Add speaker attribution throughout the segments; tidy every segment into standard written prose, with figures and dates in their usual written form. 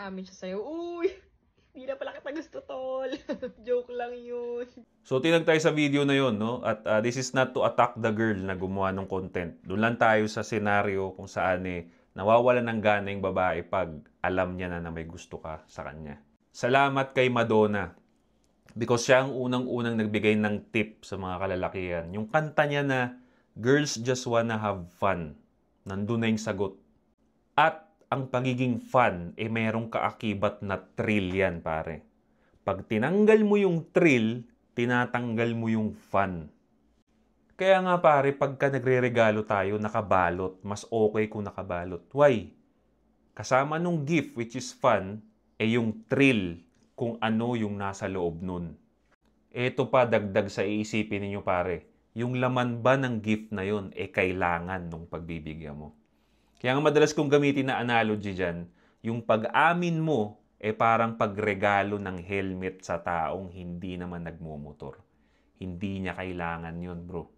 Speaker 1: aamin siya sa'yo, uy, hindi na pala kita gusto, tol. Joke lang yun.
Speaker 2: So, tinag tayo sa video na yun, no? At this is not to attack the girl na gumawa ng content. Doon lang tayo sa senaryo kung saan nawawala ng gana yung babae pag alam niya na may gusto ka sa kanya. Salamat kay Madonna. Because siya ang unang-unang nagbigay ng tip sa mga kalalakihan. Yung kanta niya na, Girls Just Wanna Have Fun. Nandun na yung sagot. At ang pagiging fun, merong kaakibat na thrill yan, pare. Pag tinanggal mo yung thrill, tinatanggal mo yung fun. Kaya nga pare, pagka nagre-regalo tayo, nakabalot. Mas okay kung nakabalot. Why? Kasama nung gift, which is fun, yung thrill kung ano yung nasa loob nun. Ito pa, dagdag sa iisipin ninyo pare. Yung laman ba ng gift na yun, kailangan nung pagbibigyan mo. Kaya nga madalas kong gamitin na analogy dyan, yung pag-amin mo, parang pagregalo ng helmet sa taong hindi naman nagmumotor. Hindi niya kailangan yun, bro.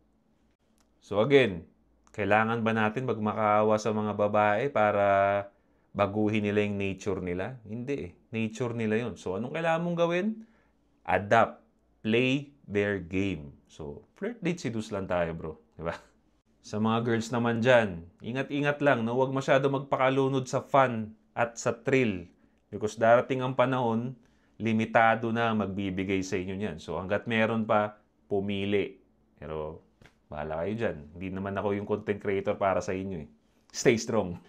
Speaker 2: So again, kailangan ba natin magmakaawa sa mga babae para baguhin nila yung nature nila? Hindi Nature nila yun. So anong kailangan mong gawin? Adapt. Play their game. So, flirt date seduce lang tayo, bro. Diba? Sa mga girls naman dyan, ingat-ingat lang, no? Huwag masyado magpakalunod sa fun at sa thrill. Because darating ang panahon, limitado na magbibigay sa inyo niyan. So, hanggat meron pa, pumili. Pero, bahala kayo dyan. Hindi naman ako yung content creator para sa inyo. Stay strong.